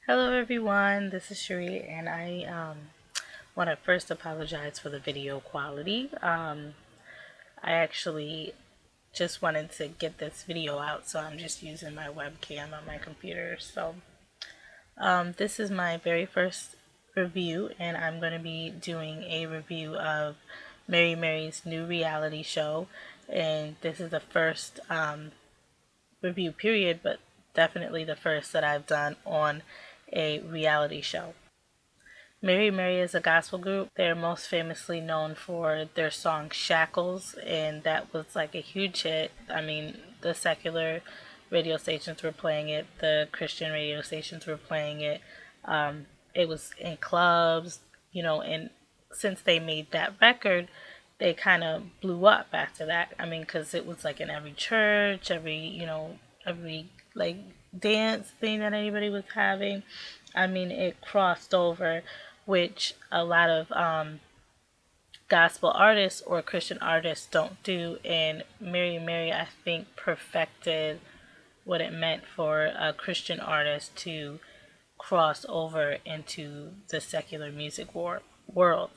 Hello everyone, this is Cherie and I want to first apologize for the video quality. I actually just wanted to get this video out, so I'm just using my webcam on my computer. This is my very first review and I'm going to be doing a review of Mary Mary's new reality show, and this is the first review period, but definitely the first that I've done on a reality show. Mary Mary is a gospel group. They're most famously known for their song Shackles, and that was like a huge hit. I mean, the secular radio stations were playing it, the Christian radio stations were playing it. It was in clubs, and since they made that record, they kind of blew up after that. I mean, because it was like in every church, every like dance thing that anybody was having. I mean, it crossed over, which a lot of gospel artists or Christian artists don't do. And Mary Mary, I think, perfected what it meant for a Christian artist to cross over into the secular music world,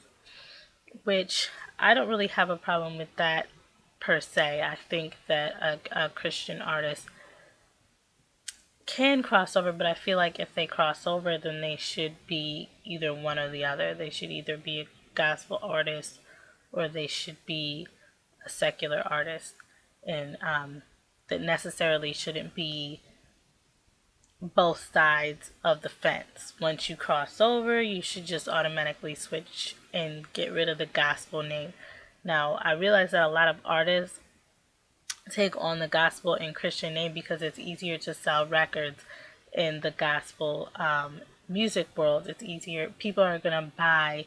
which I don't really have a problem with that per se. I think that a Christian artist can cross over, but I feel like if they cross over, then they should be either one or the other. They should either be a gospel artist or they should be a secular artist. And that necessarily shouldn't be both sides of the fence. Once you cross over, you should just automatically switch and get rid of the gospel name. Now, I realize that a lot of artists take on the gospel and Christian name because it's easier to sell records in the gospel music world. It's easier. People are going to buy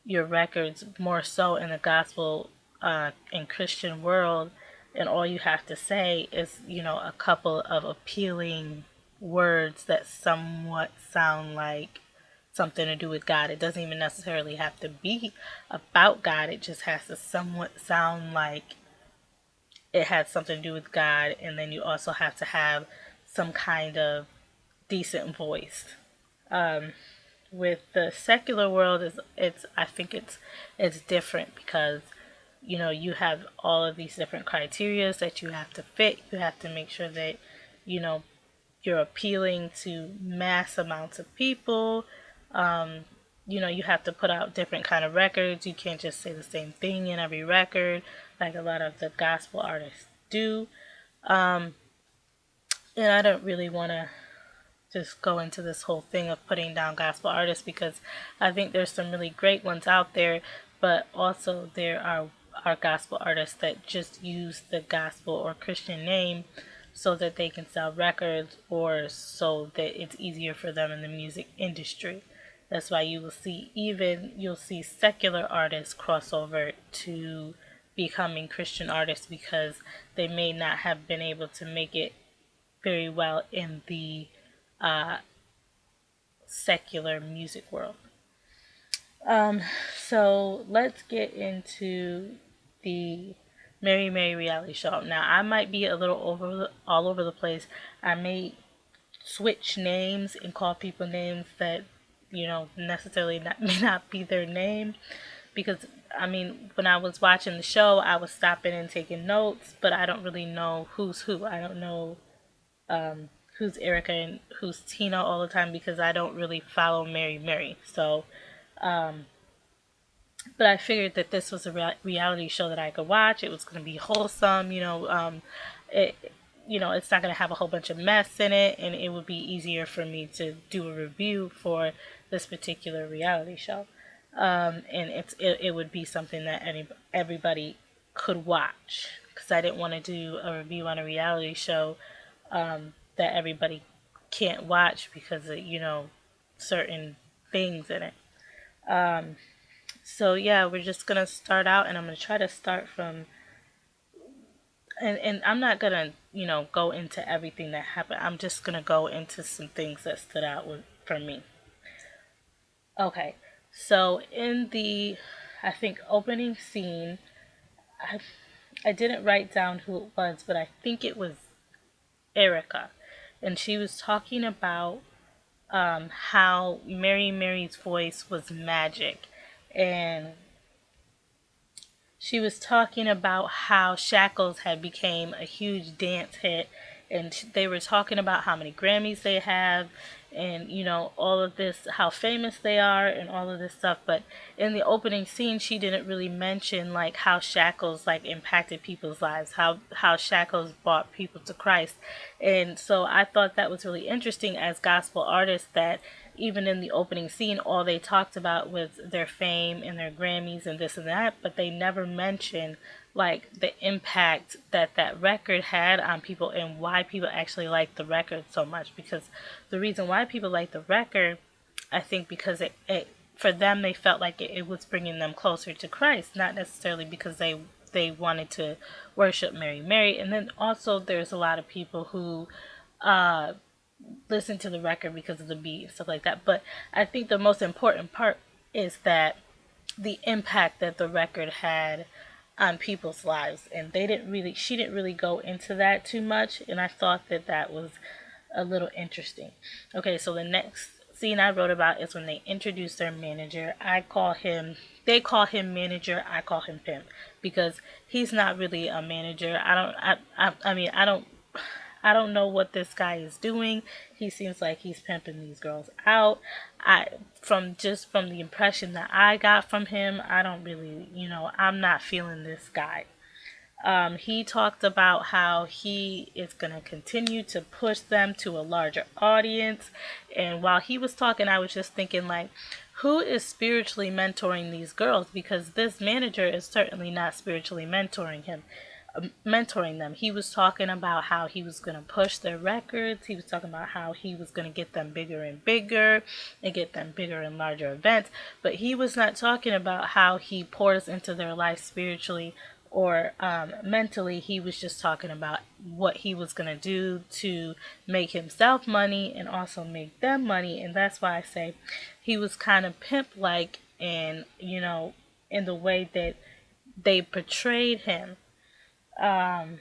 your records more so in the gospel and Christian world. And all you have to say is, a couple of appealing words that somewhat sound like something to do with God. It doesn't even necessarily have to be about God. It just has to somewhat sound like it has something to do with God, and then you also have to have some kind of decent voice. With the secular world, is it's I think it's different because you have all of these different criteria that you have to fit. You have to make sure that you know you're appealing to mass amounts of people. You have to put out different kind of records. You can't just say the same thing in every record like a lot of the gospel artists do. And I don't really want to just go into this whole thing of putting down gospel artists because I think there's some really great ones out there, but also there are gospel artists that just use the gospel or Christian name so that they can sell records or so that it's easier for them in the music industry. That's why you'll see secular artists cross over to becoming Christian artists because they may not have been able to make it very well in the uh, secular music world. Um, so let's get into the Mary Mary reality show. Now I might be a little all over the place. I may switch names and call people names that necessarily may not be their name because I mean when I was watching the show I was stopping and taking notes, but I don't really know who's who. I don't know who's Erica and who's Tina all the time because I don't really follow Mary Mary. So, but I figured that this was a reality show that I could watch. It was going to be wholesome, it it's not going to have a whole bunch of mess in it, and it would be easier for me to do a review for this particular reality show. And it would be something that everybody could watch because I didn't want to do a review on a reality show that everybody can't watch because of certain things in it. So yeah, we're just gonna start out, and I'm gonna try to start from, and I'm not gonna go into everything that happened. I'm just gonna go into some things that stood out for me. Okay, so in the I think opening scene, I I didn't write down who it was, but I think it was Erica, and she was talking about how Mary Mary's voice was magic. And she was talking about how Shackles had became a huge dance hit, and they were talking about how many Grammys they have, and all of this, how famous they are, and all of this stuff. But in the opening scene, she didn't really mention like how Shackles like impacted people's lives, how Shackles brought people to Christ. And so I thought that was really interesting as gospel artists, that even in the opening scene, all they talked about was their fame and their Grammys and this and that, but they never mentioned like the impact that that record had on people and why people actually liked the record so much. Because the reason why people liked the record, I think, because it for them, they felt like it was bringing them closer to Christ, not necessarily because they wanted to worship Mary Mary. And then also there's a lot of people who uh listen to the record because of the beat and stuff like that. But I think the most important part is that the impact that the record had on people's lives, and she didn't really go into that too much, and I thought that that was a little interesting. Okay, so the next scene I wrote about is when they introduce their manager. They call him manager, I call him pimp, because he's not really a manager. I don't know what this guy is doing. He seems like he's pimping these girls out. From the impression that I got from him, I don't really, I'm not feeling this guy. He talked about how he is going to continue to push them to a larger audience. And while he was talking, I was just thinking, like, who is spiritually mentoring these girls? Because this manager is certainly not spiritually mentoring them. He was talking about how he was going to push their records. He was talking about how he was going to get them bigger and bigger and get them bigger and larger events. But he was not talking about how he pours into their life spiritually or mentally. He was just talking about what he was going to do to make himself money and also make them money. And that's why I say he was kind of pimp like, and in the way that they portrayed him. um,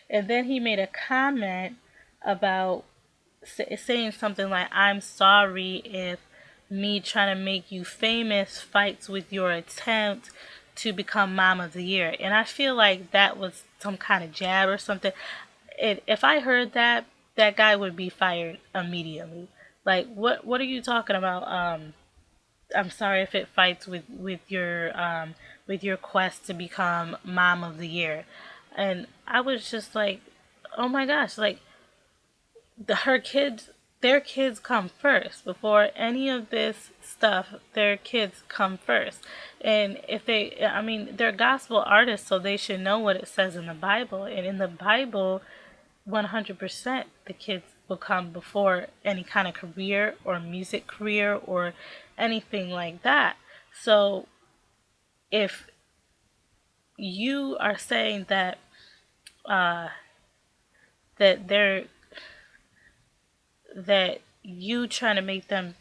and then he made a comment about saying something like, "I'm sorry if me trying to make you famous fights with your attempt to become Mom of the Year." And I feel like that was some kind of jab or something. If I heard that, that guy would be fired immediately. Like, what are you talking about? I'm sorry if it fights with your quest to become Mom of the Year. And I was just like, oh my gosh, like her kids, their kids come first before any of this stuff. Their kids come first. And if they, I mean, they're gospel artists, so they should know what it says in the Bible. And in the Bible, 100% the kids will come before any kind of career or music career or anything like that. So if you are saying that uh, that they're that you trying to make them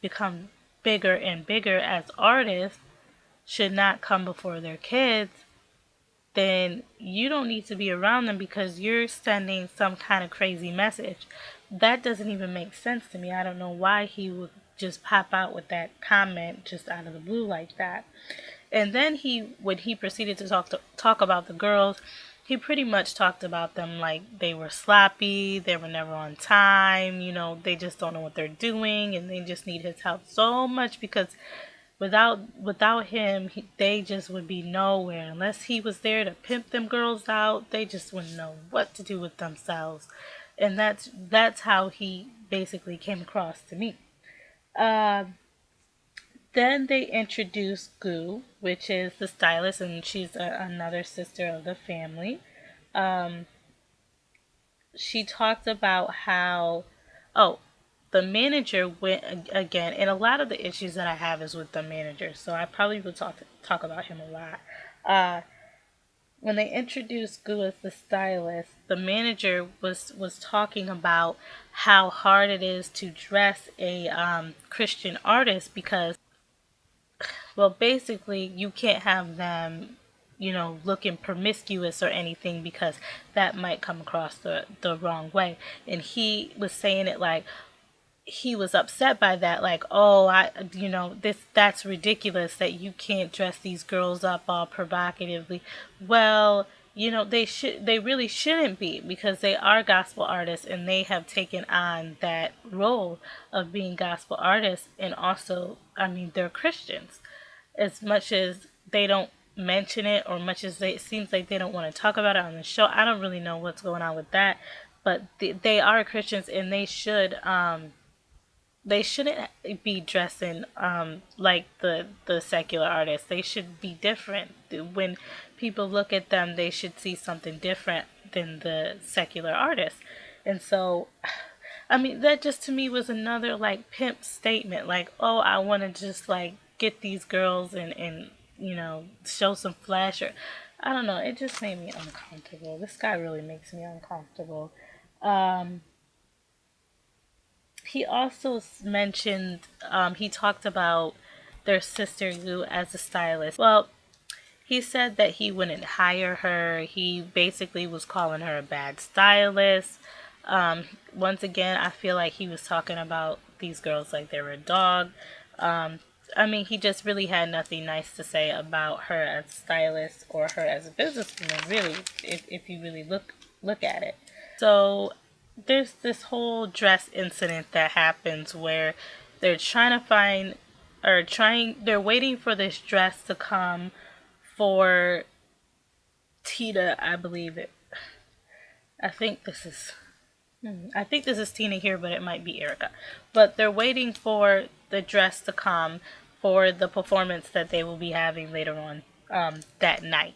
become bigger and bigger as artists should not come before their kids, then you don't need to be around them because you're sending some kind of crazy message. That doesn't even make sense to me. I don't know why he would just pop out with that comment just out of the blue like that. And then when he proceeded to talk about the girls, he pretty much talked about them like they were sloppy, they were never on time, they just don't know what they're doing, and they just need his help so much because without him, they just would be nowhere. Unless he was there to pimp them girls out, they just wouldn't know what to do with themselves. And that's how he basically came across to me. Uh, then they introduced Goo, which is the stylist, and she's another sister of the family. Um, she talked about how, oh, the manager went again, and a lot of the issues that I have is with the manager, so I probably will talk about him a lot. When they introduced Goo as the stylist, the manager was talking about how hard it is to dress a Christian artist because, well, basically, you can't have them looking promiscuous or anything, because that might come across the wrong way. And he was saying it like he was upset by that, like, oh, that's ridiculous that you can't dress these girls up all provocatively. Well, they really shouldn't be, because they are gospel artists and they have taken on that role of being gospel artists. And also, I mean, they're Christians. As much as they don't mention it, or much as it seems like they don't want to talk about it on the show, I don't really know what's going on with that. But they are Christians, and they shouldn't be dressing like the secular artists. They should be different. When people look at them, they should see something different than the secular artists. And so, I mean, that just to me was another like pimp statement. Like, oh, I want to just like get these girls and show some flash, or I don't know. It just made me uncomfortable. This guy really makes me uncomfortable. Um, he also mentioned, he talked about their sister Lou as a stylist. Well, he said that he wouldn't hire her. He basically was calling her a bad stylist. Once again, I feel like he was talking about these girls like they were a dog. I mean, he just really had nothing nice to say about her as a stylist or her as a businesswoman, really, if you really look at it. So there's this whole dress incident that happens where they're trying to find, they're waiting for this dress to come for Tina, I believe it. I think this is I think this is Tina here, but it might be Erica. But they're waiting for the dress to come for the performance that they will be having later on that night.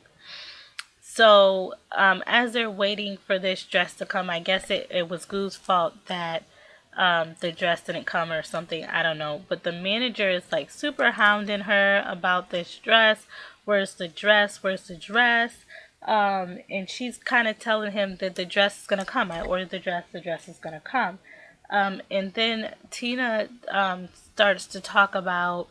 So, as they're waiting for this dress to come, I guess it was Goo's fault that the dress didn't come or something. I don't know. But the manager is like super hounding her about this dress. Where's the dress? Where's the dress? And she's kind of telling him that the dress is going to come. I ordered the dress is going to come. And then Tina starts to talk about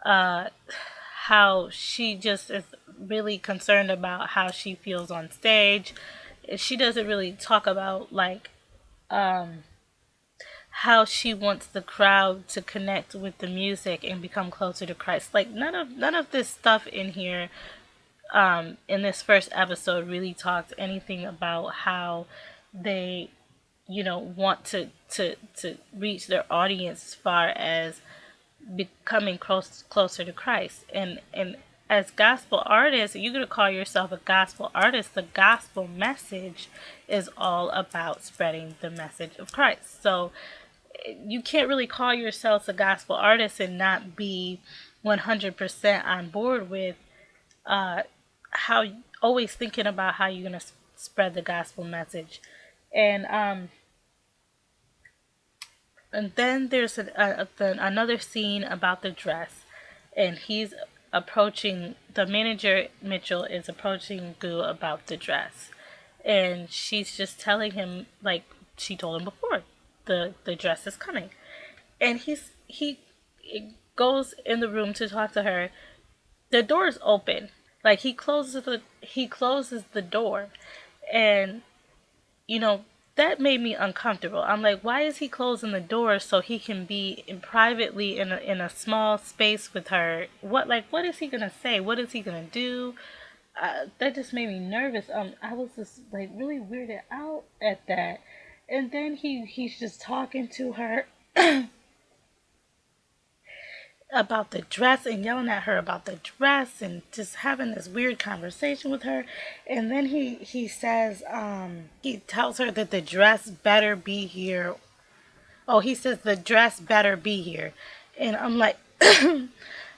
how she just is really concerned about how she feels on stage. She doesn't really talk about like how she wants the crowd to connect with the music and become closer to Christ. Like none of this stuff in here in this first episode really talks anything about how they want to reach their audience as far as becoming closer to Christ. And as gospel artists, you're going to call yourself a gospel artist. The gospel message is all about spreading the message of Christ. So you can't really call yourself a gospel artist and not be 100% on board with how always thinking about how you're going to spread the gospel message. And then there's another scene about the dress, and the manager Mitchell is approaching Goo about the dress, and she's just telling him, like she told him before, the dress is coming, and he goes in the room to talk to her. The door is open, like he closes the door, and that made me uncomfortable. I'm like, why is he closing the door so he can be privately in a small space with her? What is he gonna say? What is he gonna do? That just made me nervous. I was just like really weirded out at that. And then he's just talking to her about the dress and yelling at her about the dress and just having this weird conversation with her. And then he says, he tells her that the dress better be here. Oh, he says the dress better be here. And I'm like,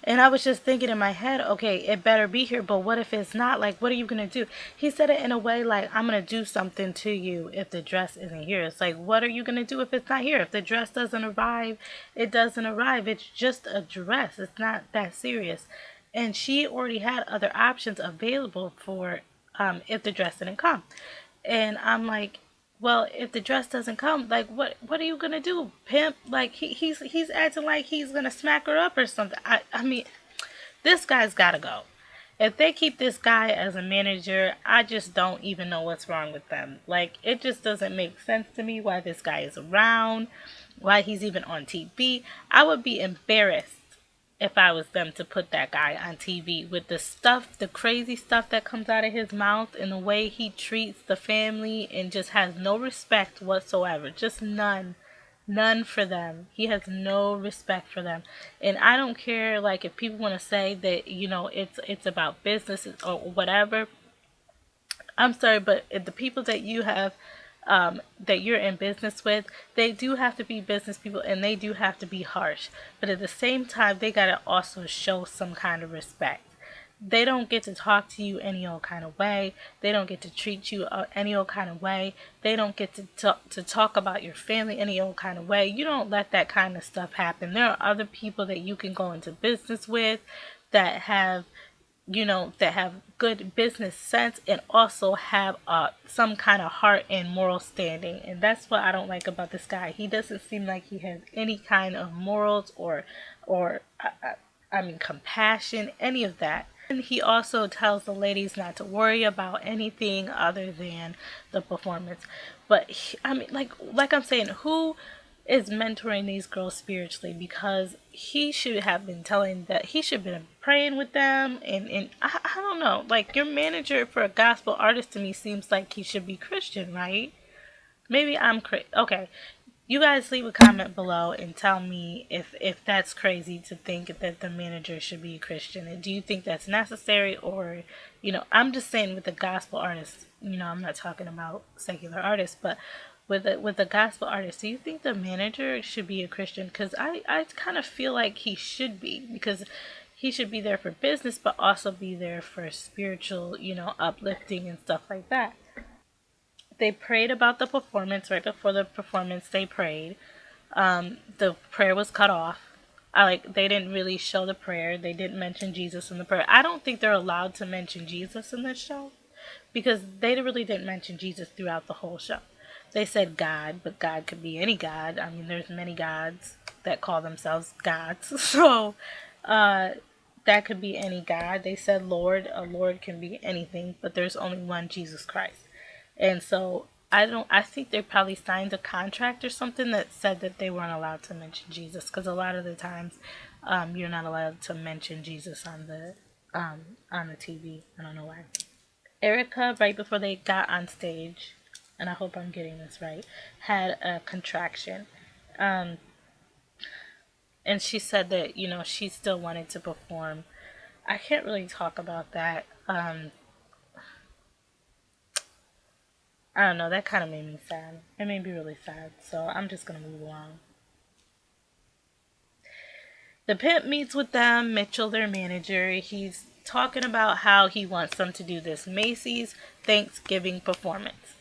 and I was just thinking in my head, okay, it better be here, but what if it's not? Like, what are you going to do? He said it in a way like, I'm going to do something to you if the dress isn't here. It's like, what are you going to do if it's not here? If the dress doesn't arrive, it doesn't arrive. It's just a dress. It's not that serious. And she already had other options available for if the dress didn't come. And I'm like, well, if the dress doesn't come, like what are you gonna do, pimp? Like he's acting like he's gonna smack her up or something. I mean, this guy's gotta go. if they keep this guy as a manager, I just don't even know what's wrong with them. Like, it just doesn't make sense to me why this guy is around, why he's even on TV. I would be embarrassed if I was them to put that guy on TV with the stuff, the crazy stuff that comes out of his mouth and the way he treats the family and just has no respect whatsoever. Just none. None for them. He has no respect for them. And I don't care, like, if people want to say that, it's about business or whatever. I'm sorry, but if the people that you have that you're in business with, they do have to be business people and they do have to be harsh. But at the same time, they got to also show some kind of respect. They don't get to talk to you any old kind of way. They don't get to treat you any old kind of way. They don't get to talk about your family any old kind of way. You don't let that kind of stuff happen. There are other people that you can go into business with that have that have good business sense and also have some kind of heart and moral standing. And that's what I don't like about this guy. He doesn't seem like he has any kind of morals or compassion, any of that. And he also tells the ladies not to worry about anything other than the performance. But like I'm saying, who is mentoring these girls spiritually? Because he should have been telling that he should have been praying with them, and I don't know, like, your manager for a gospel artist to me seems like he should be Christian, right? Maybe I'm crazy. Okay, you guys leave a comment below and tell me if that's crazy to think that the manager should be a Christian. And do you think that's necessary? Or, I'm just saying with the gospel artists, I'm not talking about secular artists, but with a gospel artist, do you think the manager should be a Christian? Because I kind of feel like he should be, because he should be there for business, but also be there for spiritual, uplifting and stuff like that. They prayed about the performance. Right before the performance, they prayed. The prayer was cut off. They didn't really show the prayer. They didn't mention Jesus in the prayer. I don't think they're allowed to mention Jesus in this show, because they really didn't mention Jesus throughout the whole show. They said God, but God could be any God. I mean, there's many gods that call themselves gods. So, that could be any God. They said Lord. A Lord can be anything, but there's only one Jesus Christ. And so I think they probably signed a contract or something that said that they weren't allowed to mention Jesus, because a lot of the times you're not allowed to mention Jesus on the TV. I don't know why. Erica, right before they got on stage, and I hope I'm getting this right, had a contraction. And she said that, she still wanted to perform. I can't really talk about that. I don't know, that kind of made me sad. It made me really sad, so I'm just going to move along. The pimp meets with them, Mitchell, their manager. He's talking about how he wants them to do this Macy's Thanksgiving performance.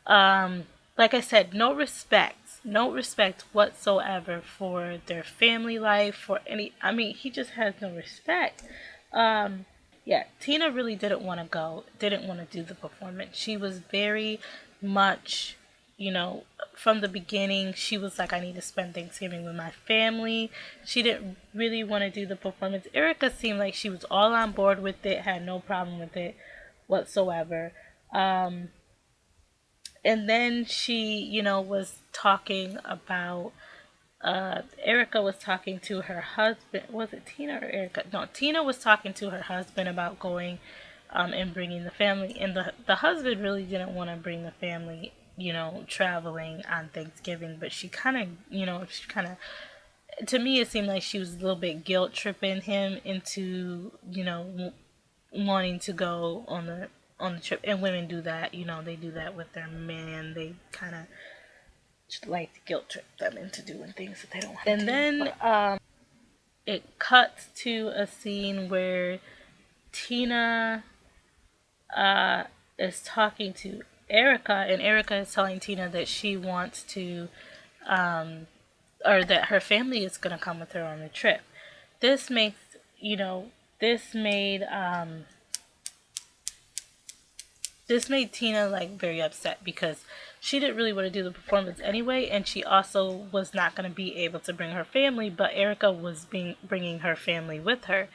Like I said, no respect whatsoever for their family life, for he just has no respect. Yeah, Tina really didn't want to do the performance. She was very much, from the beginning, she was like, I need to spend Thanksgiving with my family. She didn't really want to do the performance. Erica seemed like she was all on board with it, had no problem with it whatsoever. And then she, was talking about Erica was talking to her husband. Was it Tina or Erica? No, Tina was talking to her husband about going and bringing the family. And the husband really didn't want to bring the family, traveling on Thanksgiving. But she kind of, to me, it seemed like she was a little bit guilt tripping him into, wanting to go on the trip. And women do that, they do that with their men. They kind of like to guilt trip them into doing things that they don't want to do. And then it cuts to a scene where Tina is talking to Erica, and Erica is telling Tina that she wants to, or that her family is going to come with her on the trip. This makes, this made Tina like very upset, because she didn't really want to do the performance anyway, and she also was not going to be able to bring her family, but Erica was bringing her family with her.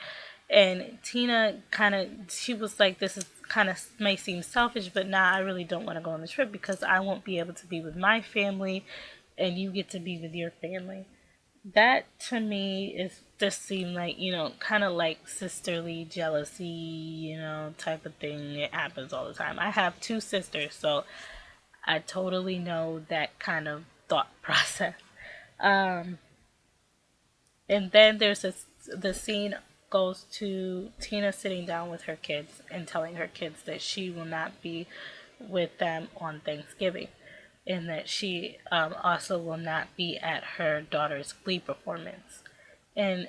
And Tina kind of, she was like, this is kind of may seem selfish, but nah, I really don't want to go on the trip because I won't be able to be with my family and you get to be with your family. That to me is just seem like, kind of like sisterly jealousy, type of thing. It happens all the time. I have two sisters, so I totally know that kind of thought process. Um, and then the scene goes to Tina sitting down with her kids and telling her kids that she will not be with them on Thanksgiving, and that she also will not be at her daughter's Glee performance. And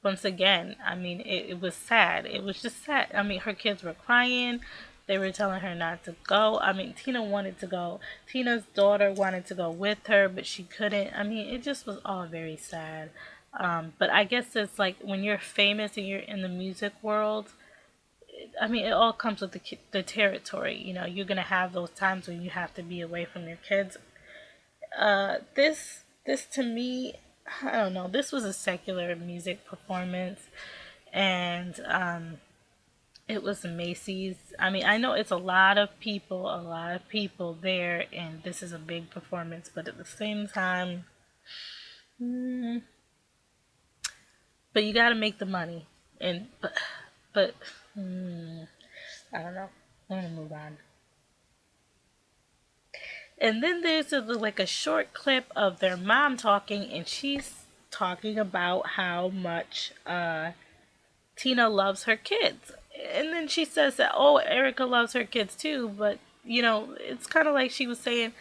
once again, I mean, it was sad. It was just sad. I mean, her kids were crying. They were telling her not to go. I mean, Tina wanted to go. Tina's daughter wanted to go with her, but she couldn't. I mean, it just was all very sad. But I guess it's like when you're famous and you're in the music world, I mean, it all comes with the territory. You're gonna have those times when you have to be away from your kids. This to me, I don't know. This was a secular music performance, and it was Macy's. I mean, I know it's a lot of people there, and this is a big performance. But at the same time, mm, but you got to make the money, and but I don't know. I'm gonna move on. And then there's like a short clip of their mom talking, and she's talking about how much Tina loves her kids. And then she says that, oh, Erica loves her kids too, but it's kind of like she was saying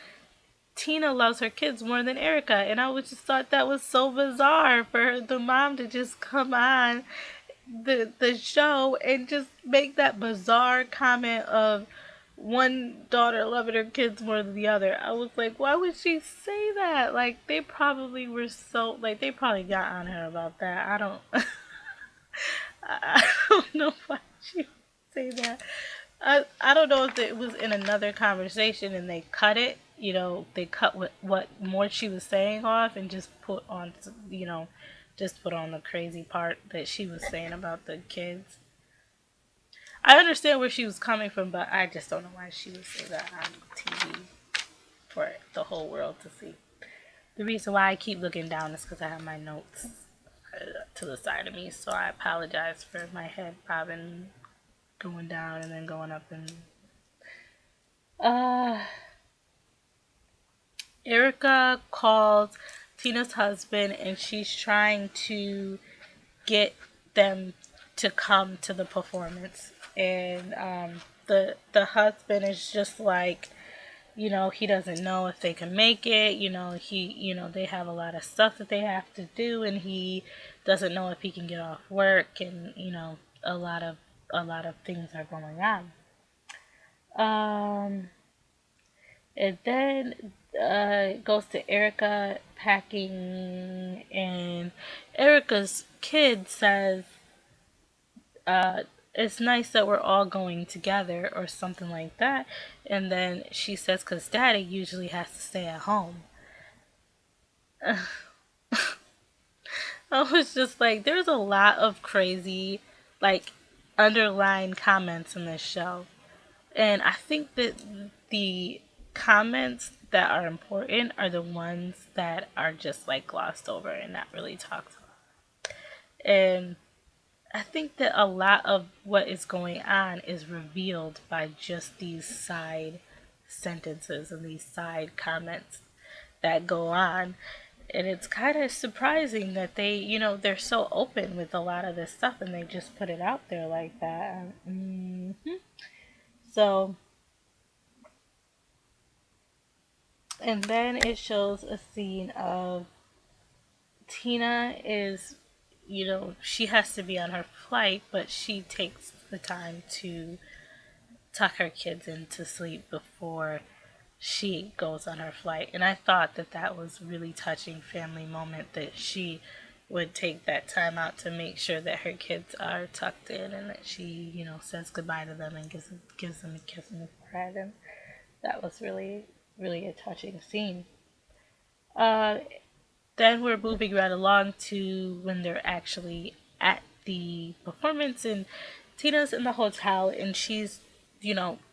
Tina loves her kids more than Erica. And I was just thought that was so bizarre for the mom to just come on the show and just make that bizarre comment of one daughter loving her kids more than the other. I was like, why would she say that? Like, they probably were so, like, they probably got on her about that. I don't, I don't know why she would say that. I don't know if it was in another conversation and they cut it. They cut what more she was saying off and just put on, just put on the crazy part that she was saying about the kids. I understand where she was coming from, but I just don't know why she would say that on TV for the whole world to see. The reason why I keep looking down is because I have my notes to the side of me, so I apologize for my head bobbing, going down and then going up. And uh, Erica calls Tina's husband, and she's trying to get them to come to the performance. And the husband is just like, he doesn't know if they can make it. They have a lot of stuff that they have to do, and he doesn't know if he can get off work, and a lot of things are going on. Um, and then it goes to Erica packing, and Erica's kid says, it's nice that we're all going together, or something like that. And then she says, because daddy usually has to stay at home. I was just like, there's a lot of crazy, like, underlying comments in this show. And I think that the comments that are important are the ones that are just like glossed over and not really talked about. And I think that a lot of what is going on is revealed by just these side sentences and these side comments that go on. And it's kind of surprising that they're so open with a lot of this stuff and they just put it out there like that. So, and then it shows a scene of Tina is, she has to be on her flight, but she takes the time to tuck her kids into sleep before she goes on her flight. And I thought that that was really touching family moment that she would take that time out to make sure that her kids are tucked in and that she, says goodbye to them and gives them a kiss on the forehead. And that was really, really a touching scene. Uh, then we're moving right along to when they're actually at the performance, and Tina's in the hotel, and she's,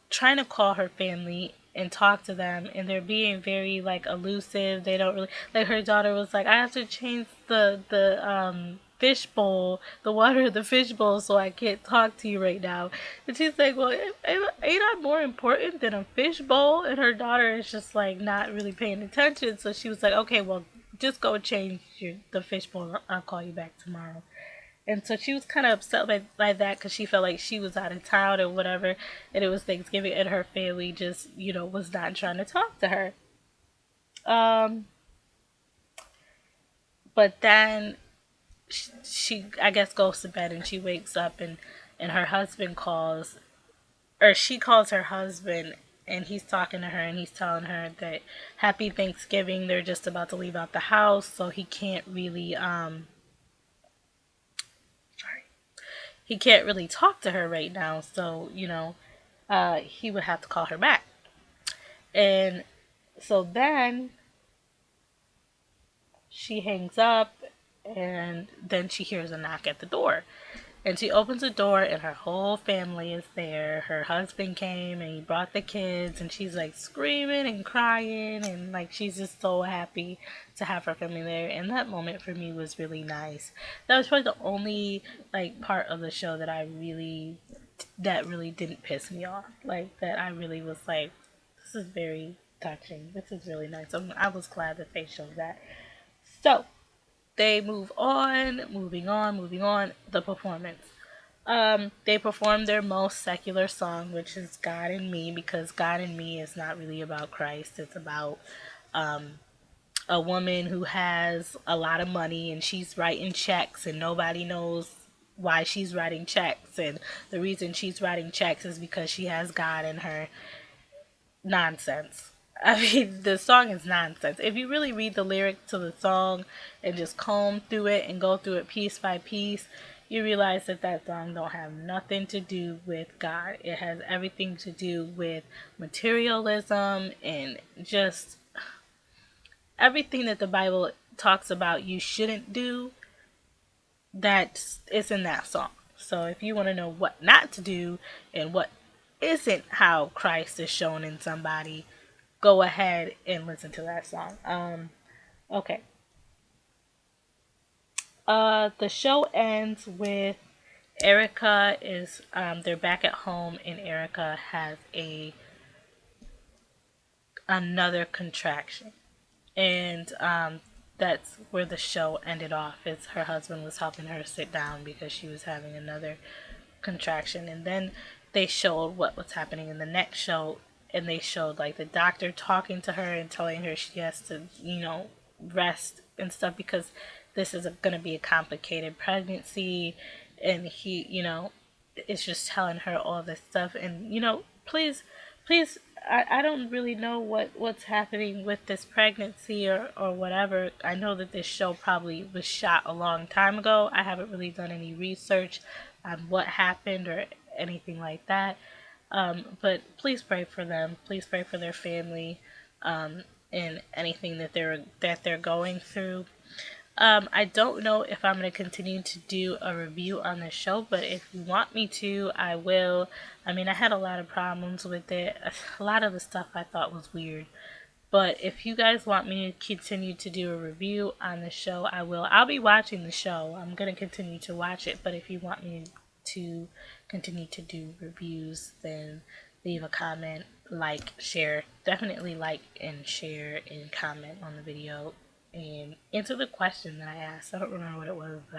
trying to call her family and talk to them, and they're being very like elusive. They don't really like. Her daughter was like, I have to change the fish bowl, the water of the fish bowl, so I can't talk to you right now. And she's like, well, ain't I more important than a fish bowl? And her daughter is just like not really paying attention. So she was like, okay, well, just go change the fish bowl. I'll call you back tomorrow. And so she was kind of upset by that because she felt like she was out of town or whatever, and it was Thanksgiving, and her family just, was not trying to talk to her. Um, but then she, I guess, goes to bed, and she wakes up, and her husband calls, or she calls her husband, and he's talking to her, and he's telling her that Happy Thanksgiving. They're just about to leave out the house, so he can't really talk to her right now. So he would have to call her back. And so then she hangs up, and then she hears a knock at the door. And she opens the door, and her whole family is there. Her husband came, and he brought the kids, and she's like screaming and crying, and like she's just so happy to have her family there. And that moment for me was really nice. That was probably the only like part of the show that really didn't piss me off. Like that I really was like, this is very touching. This is really nice. I was glad that they showed that. So they moving on. The performance. They perform their most secular song, which is God and Me, because God and Me is not really about Christ. It's about a woman who has a lot of money, and she's writing checks, and nobody knows why she's writing checks. And the reason she's writing checks is because she has God in her. Nonsense. I mean, the song is nonsense. If you really read the lyrics to the song and just comb through it and go through it piece by piece, you realize that song don't have nothing to do with God. It has everything to do with materialism and just everything that the Bible talks about you shouldn't do. That is in that song. So if you want to know what not to do and what isn't how Christ is shown in somebody, go ahead and listen to that song. Okay. The show ends with Erica is they're back at home, and Erica has another contraction. And that's where the show ended off. Is her husband was helping her sit down because she was having another contraction. And then they showed what was happening in the next show, and they showed like the doctor talking to her and telling her she has to, rest and stuff because this is going to be a complicated pregnancy. And he, is just telling her all this stuff. And please, I don't really know what's happening with this pregnancy or whatever. I know that this show probably was shot a long time ago. I haven't really done any research on what happened or anything like that. But please pray for them. Please pray for their family, and anything that they're going through. I don't know if I'm going to continue to do a review on the show, but if you want me to, I will. I mean, I had a lot of problems with it. A lot of the stuff I thought was weird. But if you guys want me to continue to do a review on the show, I will. I'll be watching the show. I'm going to continue to watch it. But if you want me to continue to do reviews, then leave a comment, like, share. Definitely like and share and comment on the video and answer the question that I asked. I don't remember what it was, but